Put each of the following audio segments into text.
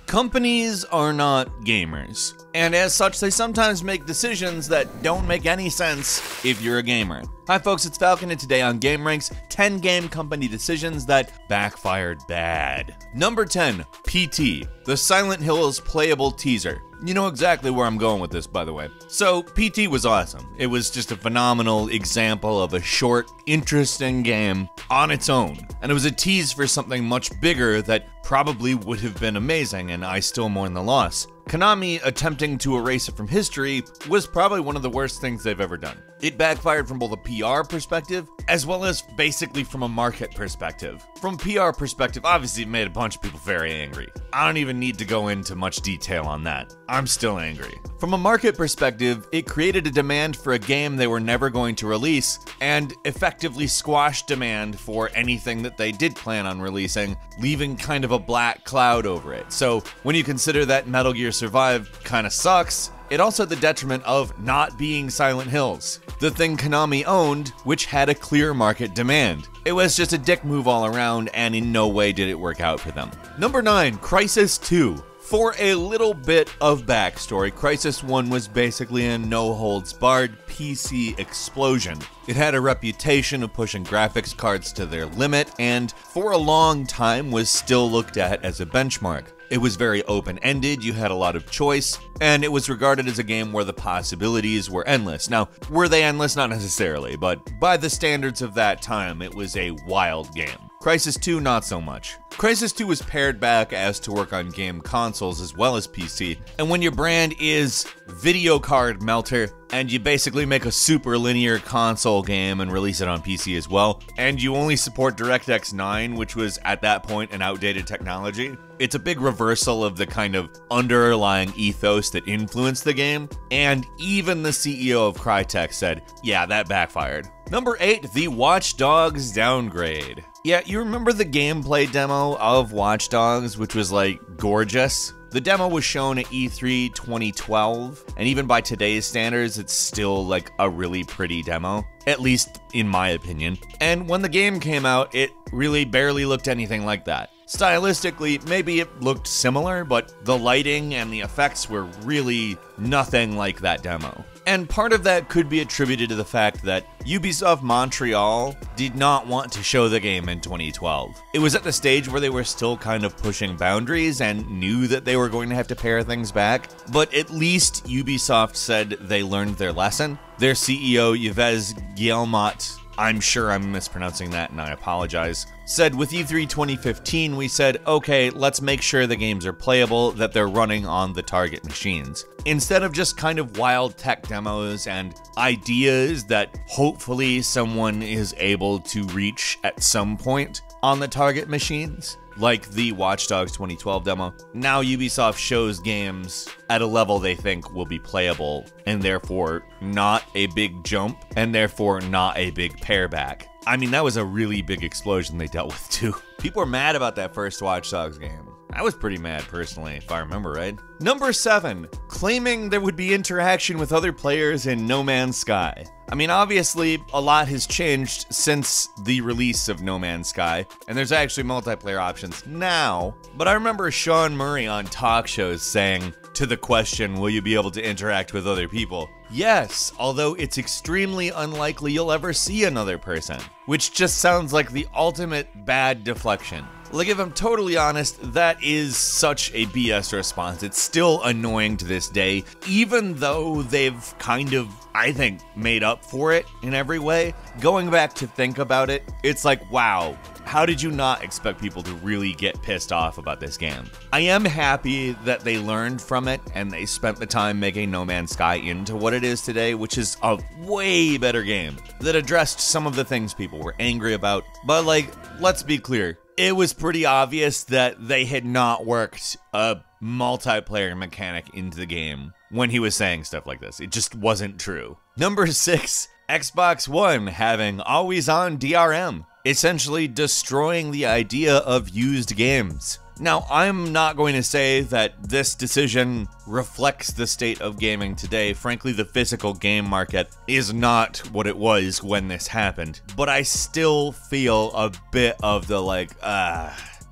Companies are not gamers, and as such they sometimes make decisions that don't make any sense if you're a gamer. Hi folks, it's Falcon, and today on gameranx, 10 game company decisions that backfired bad. Number 10, PT, the Silent Hills playable teaser. You know exactly where I'm going with this, by the way. So, PT was awesome. It was just a phenomenal example of a short, interesting game on its own. And it was a tease for something much bigger that probably would have been amazing, and I still mourn the loss. Konami attempting to erase it from history was probably one of the worst things they've ever done. It backfired from both a PR perspective, as well as basically from a market perspective. From PR perspective, obviously it made a bunch of people very angry. I don't even need to go into much detail on that. I'm still angry. From a market perspective, it created a demand for a game they were never going to release, and effectively squashed demand for anything that they did plan on releasing, leaving kind of a black cloud over it. So when you consider that Metal Gear Survive kinda sucks, it also had the detriment of not being Silent Hills, the thing Konami owned, which had a clear market demand. It was just a dick move all around, and in no way did it work out for them. Number 9, Crysis II. For a little bit of backstory, Crysis I was basically a no-holds-barred PC explosion. It had a reputation of pushing graphics cards to their limit, and for a long time was still looked at as a benchmark. It was very open-ended, you had a lot of choice, and it was regarded as a game where the possibilities were endless. Now, were they endless? Not necessarily, but by the standards of that time, it was a wild game. Crysis II, not so much. Crysis II was pared back as to work on game consoles as well as PC, and when your brand is video card melter, and you basically make a super linear console game and release it on PC as well, and you only support DirectX 9, which was at that point an outdated technology, it's a big reversal of the kind of underlying ethos that influenced the game, and even the CEO of Crytek said, yeah, that backfired. Number 8, the Watch Dogs downgrade. Yeah, you remember the gameplay demo of Watch Dogs, which was like gorgeous? The demo was shown at E3 2012, and even by today's standards, it's still like a really pretty demo, at least in my opinion. And when the game came out, it really barely looked anything like that. Stylistically, maybe it looked similar, but the lighting and the effects were really nothing like that demo. And part of that could be attributed to the fact that Ubisoft Montreal did not want to show the game in 2012. It was at the stage where they were still kind of pushing boundaries and knew that they were going to have to pare things back, but at least Ubisoft said they learned their lesson. Their CEO, Yves Guillemot, I'm sure I'm mispronouncing that and I apologize, said with E3 2015, we said, okay, let's make sure the games are playable, that they're running on the target machines. Instead of just kind of wild tech demos and ideas that hopefully someone is able to reach at some point on the target machines, like the Watch Dogs 2012 demo, now Ubisoft shows games at a level they think will be playable, and therefore not a big jump, and therefore not a big pareback. I mean, that was a really big explosion they dealt with too. People were mad about that first Watch Dogs game. I was pretty mad personally, if I remember right. Number 7, claiming there would be interaction with other players in No Man's Sky. I mean, obviously, a lot has changed since the release of No Man's Sky, and there's actually multiplayer options now, but I remember Sean Murray on talk shows saying, to the question, will you be able to interact with other people? Yes, although it's extremely unlikely you'll ever see another person, which just sounds like the ultimate bad deflection. Like, if I'm totally honest, that is such a BS response. It's still annoying to this day, even though they've kind of, I think, made up for it in every way. Going back to think about it, it's like, wow, how did you not expect people to really get pissed off about this game? I am happy that they learned from it and they spent the time making No Man's Sky into what it is today, which is a way better game that addressed some of the things people were angry about. But like, let's be clear. It was pretty obvious that they had not worked a multiplayer mechanic into the game when he was saying stuff like this. It just wasn't true. Number 6, Xbox One having always-on DRM, essentially destroying the idea of used games. Now, I'm not going to say that this decision reflects the state of gaming today. Frankly, the physical game market is not what it was when this happened. But I still feel a bit of the like,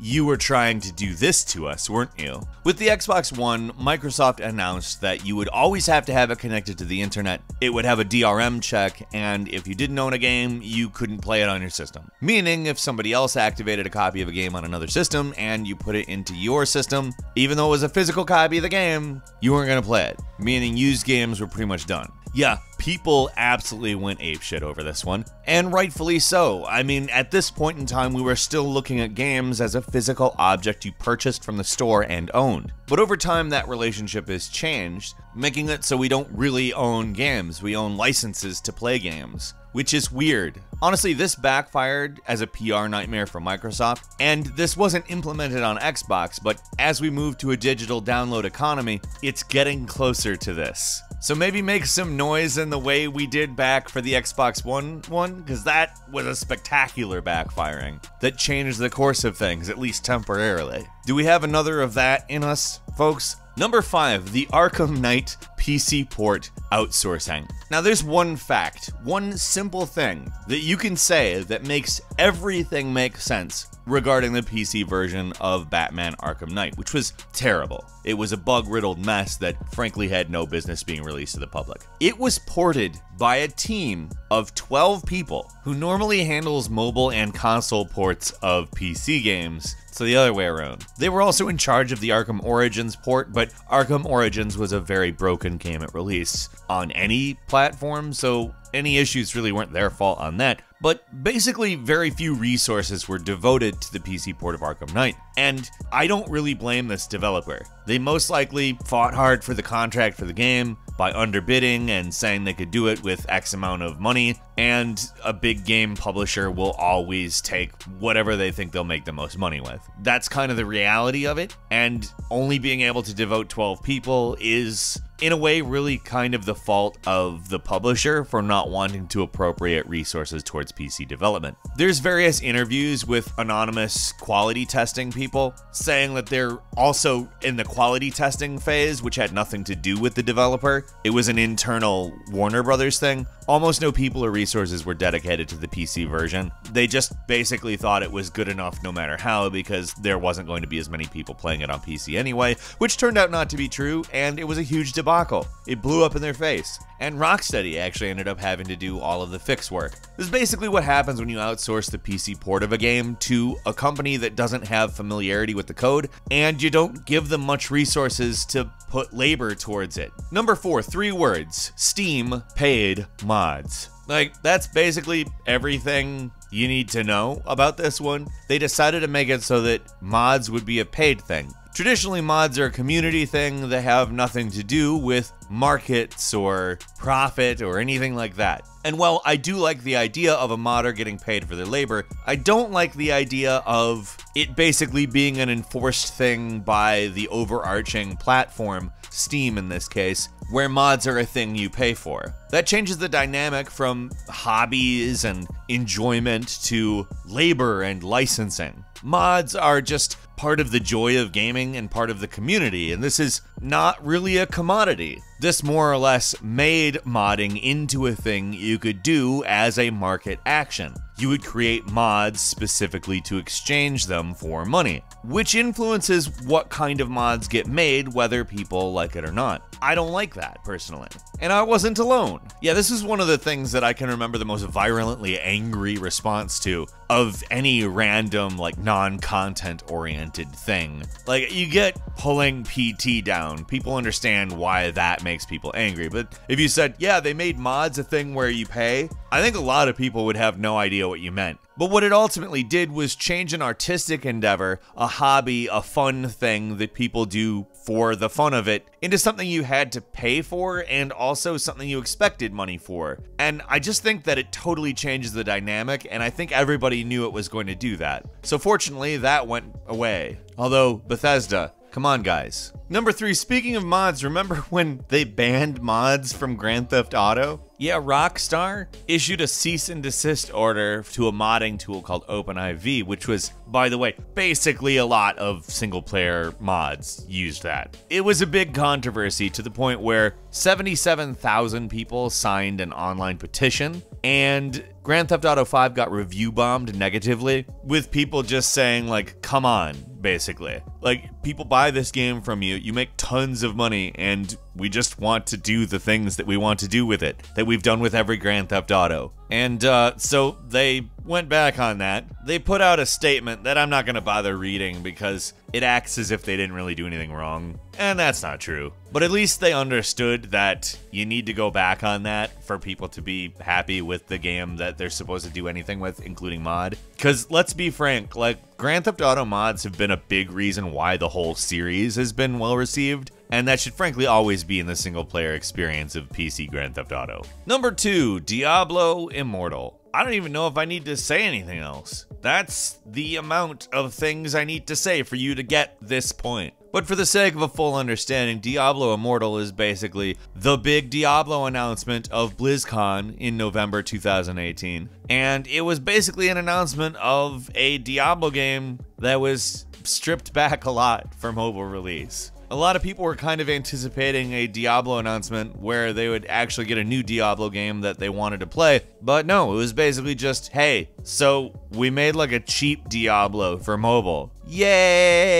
you were trying to do this to us, weren't you? With the Xbox One, Microsoft announced that you would always have to have it connected to the internet, it would have a DRM check, and if you didn't own a game, you couldn't play it on your system. Meaning, if somebody else activated a copy of a game on another system and you put it into your system, even though it was a physical copy of the game, you weren't gonna play it. Meaning used games were pretty much done. Yeah, people absolutely went apeshit over this one, and rightfully so. I mean, at this point in time, we were still looking at games as a physical object you purchased from the store and owned. But over time, that relationship has changed, making it so we don't really own games, we own licenses to play games, which is weird. Honestly, this backfired as a PR nightmare for Microsoft, and this wasn't implemented on Xbox, but as we move to a digital download economy, it's getting closer to this. So maybe make some noise in the way we did back for the Xbox One because that was a spectacular backfiring that changed the course of things, at least temporarily. Do we have another of that in us, folks? Number 5, the Arkham Knight PC port outsourcing. Now there's one fact, one simple thing that you can say that makes everything make sense regarding the PC version of Batman Arkham Knight, which was terrible. It was a bug-riddled mess that frankly had no business being released to the public. It was ported by a team of 12 people who normally handles mobile and console ports of PC games, so the other way around. They were also in charge of the Arkham Origins port, but Arkham Origins was a very broken game at release on any platform, so any issues really weren't their fault on that. But basically, very few resources were devoted to the PC port of Arkham Knight, and I don't really blame this developer. They most likely fought hard for the contract for the game by underbidding and saying they could do it with X amount of money, and a big game publisher will always take whatever they think they'll make the most money with. That's kind of the reality of it, and only being able to devote 12 people is, in a way, really kind of the fault of the publisher for not wanting to appropriate resources towards PC development. There's various interviews with anonymous quality testing people saying that they're also in the quality testing phase, which had nothing to do with the developer. It was an internal Warner Brothers thing. Almost no people or resources were dedicated to the PC version. They just basically thought it was good enough no matter how, because there wasn't going to be as many people playing it on PC anyway, which turned out not to be true, and it was a huge debacle. It blew up in their face. And Rocksteady actually ended up having to do all of the fix work. This is basically what happens when you outsource the PC port of a game to a company that doesn't have familiarity with the code, and you don't give them much resources to put labor towards it. Number 4, 3 words. Steam paid mods. Like, that's basically everything you need to know about this one. They decided to make it so that mods would be a paid thing. Traditionally, mods are a community thing that have nothing to do with markets or profit or anything like that. And while I do like the idea of a modder getting paid for their labor, I don't like the idea of it basically being an enforced thing by the overarching platform, Steam in this case, where mods are a thing you pay for. That changes the dynamic from hobbies and enjoyment to labor and licensing. Mods are just part of the joy of gaming and part of the community, and this is not really a commodity. This more or less made modding into a thing you could do as a market action. You would create mods specifically to exchange them for money, which influences what kind of mods get made, whether people like it or not. I don't like that, personally. And I wasn't alone. Yeah, this is one of the things that I can remember the most virulently angry response to of any random, like, non-content oriented thing. Like, you get pulling PT down. People understand why that makes people angry. But if you said, yeah, they made mods a thing where you pay, I think a lot of people would have no idea what you meant. But what it ultimately did was change an artistic endeavor, a hobby, a fun thing that people do for the fun of it, into something you had to pay for and also something you expected money for. And I just think that it totally changes the dynamic, and I think everybody knew it was going to do that. So fortunately, that went away. Although, Bethesda, come on, guys. Number 3, speaking of mods, remember when they banned mods from Grand Theft Auto? Yeah, Rockstar issued a cease and desist order to a modding tool called OpenIV, which was, by the way, basically a lot of single-player mods used that. It was a big controversy to the point where 77,000 people signed an online petition, and Grand Theft Auto 5 got review bombed negatively, with people just saying, like, come on, basically. Like, people buy this game from you, you make tons of money, and we just want to do the things that we want to do with it, that we've done with every Grand Theft Auto. And so they went back on that. They put out a statement that I'm not going to bother reading because it acts as if they didn't really do anything wrong, and that's not true. But at least they understood that you need to go back on that for people to be happy with the game that they're supposed to do anything with, including mod. Because let's be frank, like, Grand Theft Auto mods have been a big reason why the whole series has been well received, and that should frankly always be in the single-player experience of PC Grand Theft Auto. Number 2, Diablo Immortal. I don't even know if I need to say anything else. That's the amount of things I need to say for you to get this point. But for the sake of a full understanding, Diablo Immortal is basically the big Diablo announcement of BlizzCon in November 2018. And it was basically an announcement of a Diablo game that was stripped back a lot for mobile release. A lot of people were kind of anticipating a Diablo announcement where they would actually get a new Diablo game that they wanted to play, but no, it was basically just, hey, so we made like a cheap Diablo for mobile. Yay!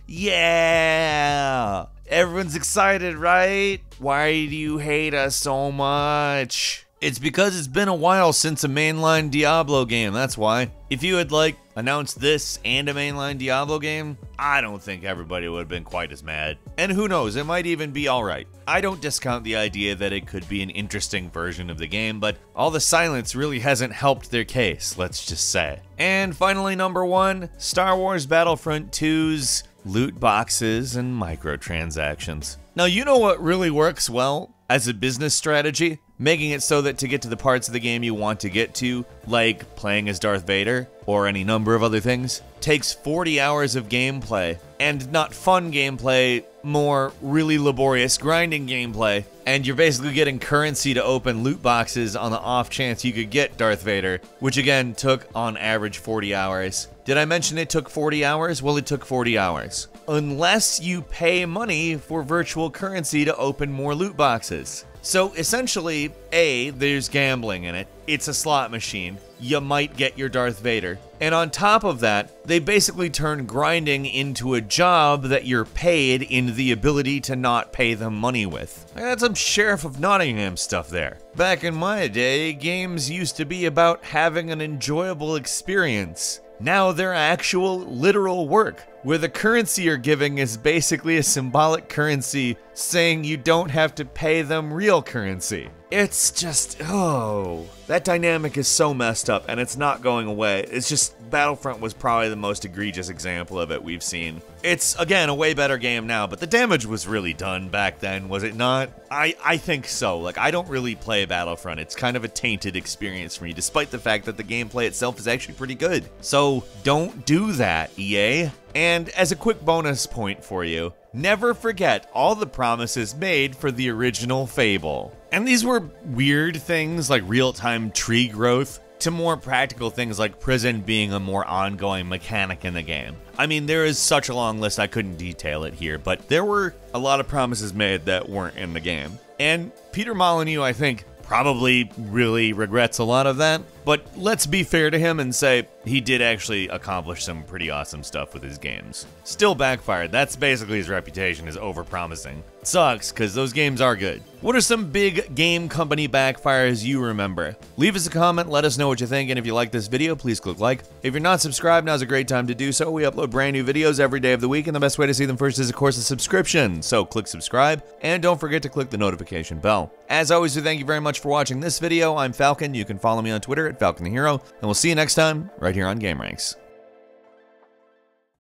Yeah! Everyone's excited, right? Why do you hate us so much? It's because it's been a while since a mainline Diablo game, that's why. If you had, like, announced this and a mainline Diablo game, I don't think everybody would have been quite as mad. And who knows, it might even be alright. I don't discount the idea that it could be an interesting version of the game, but all the silence really hasn't helped their case, let's just say. And finally, number 1, Star Wars Battlefront 2's loot boxes and microtransactions. Now, you know what really works well as a business strategy? Making it so that to get to the parts of the game you want to get to, like playing as Darth Vader, or any number of other things, takes 40 hours of gameplay, and not fun gameplay, more really laborious grinding gameplay, and you're basically getting currency to open loot boxes on the off chance you could get Darth Vader, which again took on average 40 hours. Did I mention it took 40 hours? Well, it took 40 hours. Unless you pay money for virtual currency to open more loot boxes. So essentially, A, there's gambling in it. It's a slot machine. You might get your Darth Vader. And on top of that, they basically turn grinding into a job that you're paid in the ability to not pay them money with. I got some Sheriff of Nottingham stuff there. Back in my day, games used to be about having an enjoyable experience. Now they're actual, literal work, where the currency you're giving is basically a symbolic currency saying you don't have to pay them real currency. It's just, oh, that dynamic is so messed up and it's not going away. It's just, Battlefront was probably the most egregious example of it we've seen. It's, again, a way better game now, but the damage was really done back then, was it not? I think so. Like, I don't really play Battlefront. It's kind of a tainted experience for me, despite the fact that the gameplay itself is actually pretty good. So, don't do that, EA. And as a quick bonus point for you, never forget all the promises made for the original Fable. And these were weird things like real-time tree growth, to more practical things like prison being a more ongoing mechanic in the game. I mean, there is such a long list I couldn't detail it here, but there were a lot of promises made that weren't in the game. And Peter Molyneux, I think, probably really regrets a lot of that, but let's be fair to him and say he did actually accomplish some pretty awesome stuff with his games. Still backfired. That's basically his reputation, is overpromising. Sucks, because those games are good. What are some big game company backfires you remember? Leave us a comment, let us know what you think, and if you like this video, please click like. If you're not subscribed, now's a great time to do so. We upload brand new videos every day of the week, and the best way to see them first is, of course, a subscription. So click subscribe, and don't forget to click the notification bell. As always, we thank you very much for watching this video. I'm Falcon. You can follow me on Twitter at Falcon the Hero, and we'll see you next time right here on gameranx.